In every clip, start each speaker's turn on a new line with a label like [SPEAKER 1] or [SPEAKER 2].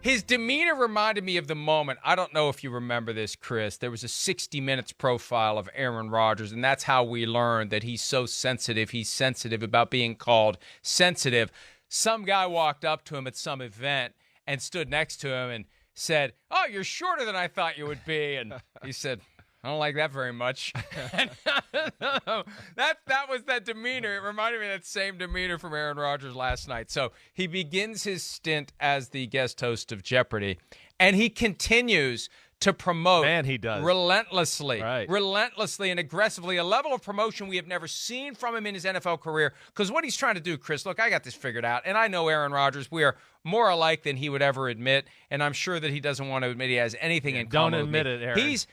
[SPEAKER 1] His demeanor reminded me of the moment. I don't know if you remember this, Chris. There was a 60 Minutes profile of Aaron Rodgers, and that's how we learned that he's so sensitive. He's sensitive about being called sensitive. Some guy walked up to him at some event and stood next to him and said, "Oh, you're shorter than I thought you would be." And he said, "I don't like that very much." That was that demeanor. It reminded me of that same demeanor from Aaron Rodgers last night. So he begins his stint as the guest host of Jeopardy, and he continues to promote relentlessly and aggressively, a level of promotion we have never seen from him in his NFL career. Because what he's trying to do, Chris, look, I got this figured out, and I know Aaron Rodgers. We are more alike than he would ever admit, and I'm sure that he doesn't want to admit he has anything in common with me.
[SPEAKER 2] Don't admit it, Aaron.
[SPEAKER 1] He's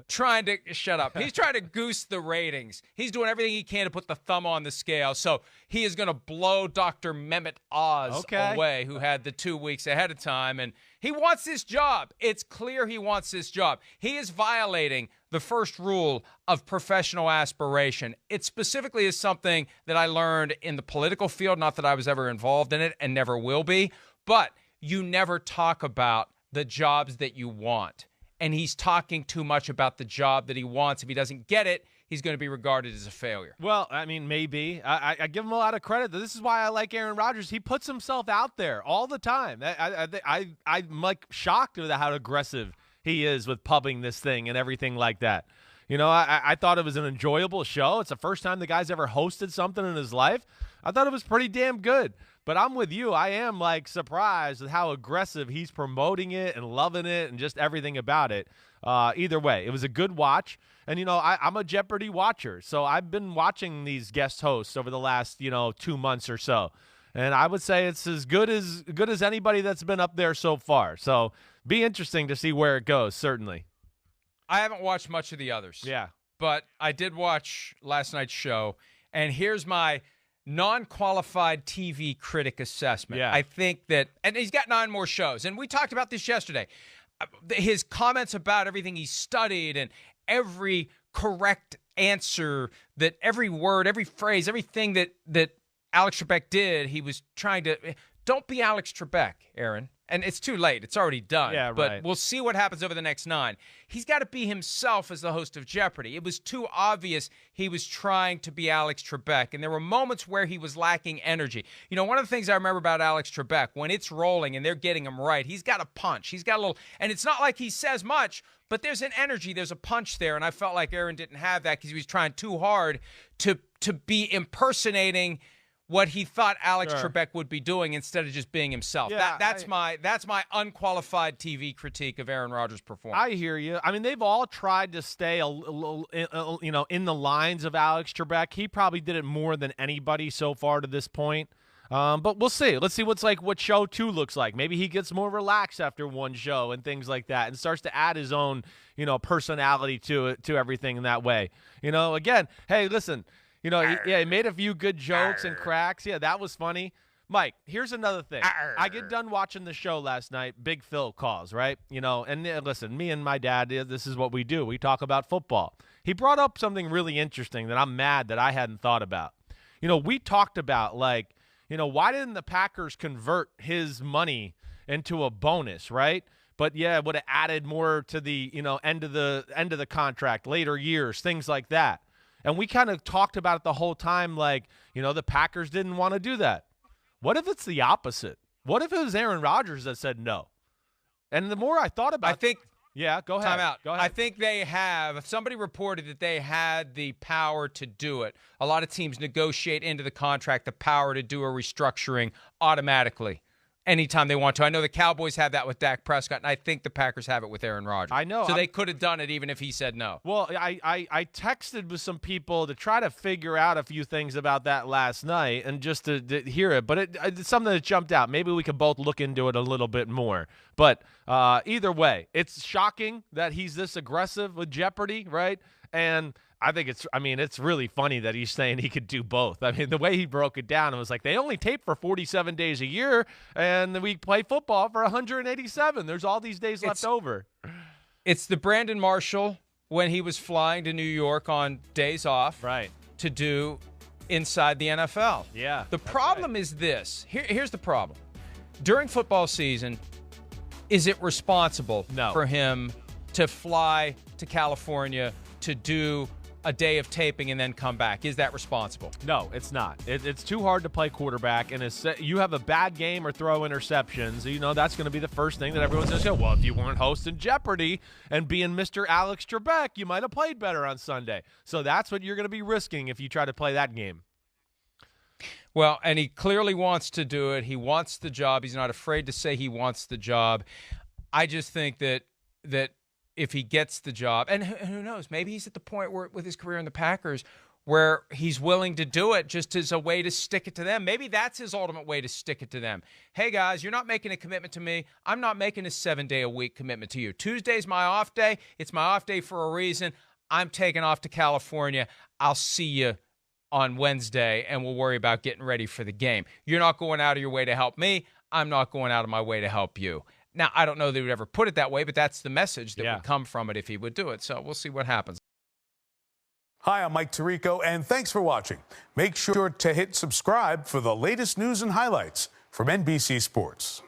[SPEAKER 1] trying to shut up. He's trying to goose the ratings. He's doing everything he can to put the thumb on the scale. So he is going to blow Dr. Mehmet Oz away, who had the 2 weeks ahead of time. And he wants this job. It's clear he wants this job. He is violating the first rule of professional aspiration. It specifically is something that I learned in the political field, not that I was ever involved in it and never will be, but you never talk about the jobs that you want. And he's talking too much about the job that he wants. If he doesn't get it, he's going to be regarded as a failure.
[SPEAKER 2] Well, I mean, maybe. I give him a lot of credit. This is why I like Aaron Rodgers. He puts himself out there all the time. I'm like shocked at how aggressive he is with pubbing this thing and everything like that. You know, I thought it was an enjoyable show. It's the first time the guy's ever hosted something in his life. I thought it was pretty damn good. But I'm with you. I am, like, surprised at how aggressive he's promoting it and loving it and just everything about it. Either way, it was a good watch. And, you know, I'm a Jeopardy watcher, so I've been watching these guest hosts over the last, 2 months or so. And I would say it's as good as anybody that's been up there so far. So be interesting to see where it goes, certainly.
[SPEAKER 1] I haven't watched much of the others.
[SPEAKER 2] Yeah.
[SPEAKER 1] But I did watch last night's show, and here's my non-qualified TV critic assessment.
[SPEAKER 2] Yeah.
[SPEAKER 1] I think that, and he's got 9 more shows, and we talked about this yesterday. His comments about everything he studied and every correct answer, that every word, every phrase, everything that Alex Trebek did, he was trying to. Don't be Alex Trebek, Aaron. And it's too late. It's already done.
[SPEAKER 2] Yeah, right.
[SPEAKER 1] But we'll see what happens over the next 9. He's got to be himself as the host of Jeopardy. It was too obvious he was trying to be Alex Trebek, and there were moments where he was lacking energy. You know, one of the things I remember about Alex Trebek, when it's rolling and they're getting him right, he's got a punch. He's got a little, and it's not like he says much, but there's an energy, there's a punch there, and I felt like Aaron didn't have that because he was trying too hard to be impersonating what he thought Alex Trebek would be doing instead of just being himself.
[SPEAKER 2] Yeah,
[SPEAKER 1] that's my unqualified TV critique of Aaron Rodgers' performance.
[SPEAKER 2] I hear you. I mean, they've all tried to stay a little, in the lines of Alex Trebek. He probably did it more than anybody so far to this point. But we'll see. Let's see what show 2 looks like. Maybe he gets more relaxed after one show and things like that, and starts to add his own, personality to it, to everything in that way. Again, hey, listen. He made a few good jokes and cracks. Yeah, that was funny. Mike, here's another thing. I get done watching the show last night. Big Phil calls, right? And listen, me and my dad, this is what we do. We talk about football. He brought up something really interesting that I'm mad that I hadn't thought about. We talked about, why didn't the Packers convert his money into a bonus, right? But, yeah, it would have added more to the, end of the contract, later years, things like that. And we kind of talked about it the whole time, the Packers didn't want to do that. What if it's the opposite? What if it was Aaron Rodgers that said no? And the more I thought about it. Yeah, go ahead.
[SPEAKER 1] Time out.
[SPEAKER 2] Go ahead.
[SPEAKER 1] I think they have. Somebody reported that they had the power to do it. A lot of teams negotiate into the contract the power to do a restructuring automatically anytime they want to. I know the Cowboys have that with Dak Prescott, and I think the Packers have it with Aaron Rodgers.
[SPEAKER 2] I know.
[SPEAKER 1] So they could have done it even if he said no.
[SPEAKER 2] Well, I texted with some people to try to figure out a few things about that last night and just to hear it. But it's something that jumped out. Maybe we could both look into it a little bit more. But either way, it's shocking that he's this aggressive with Jeopardy, right? And I think it's really funny that he's saying he could do both. I mean, the way he broke it down, it was like they only tape for 47 days a year, and we play football for 187. There's all these days left over.
[SPEAKER 1] It's the Brandon Marshall when he was flying to New York on days off,
[SPEAKER 2] right,
[SPEAKER 1] to do inside the NFL.
[SPEAKER 2] Yeah.
[SPEAKER 1] The problem is this. Here's the problem. During football season, is it responsible
[SPEAKER 2] No.
[SPEAKER 1] for him to fly to California to do a day of taping and then come back? Is that responsible?
[SPEAKER 2] No, it's not. It's too hard to play quarterback, and you have a bad game or throw interceptions. You know, that's going to be the first thing that everyone's going to say, well, if you weren't hosting Jeopardy and being Mr. Alex Trebek, you might have played better on Sunday. So that's what you're going to be risking if you try to play that game.
[SPEAKER 1] Well, and he clearly wants to do it. He wants the job. He's not afraid to say he wants the job. I just think that if he gets the job, and who knows, maybe he's at the point where with his career in the Packers where he's willing to do it just as a way to stick it to them. Maybe that's his ultimate way to stick it to them. Hey, guys, you're not making a commitment to me. I'm not making a 7-day-a-week commitment to you. Tuesday's my off day. It's my off day for a reason. I'm taking off to California. I'll see you on Wednesday, and we'll worry about getting ready for the game. You're not going out of your way to help me. I'm not going out of my way to help you. Now, I don't know that he would ever put it that way, but that's the message that would come from it if he would do it. So we'll see what happens.
[SPEAKER 3] Hi, I'm Mike Tirico, and thanks for watching. Make sure to hit subscribe for the latest news and highlights from NBC Sports.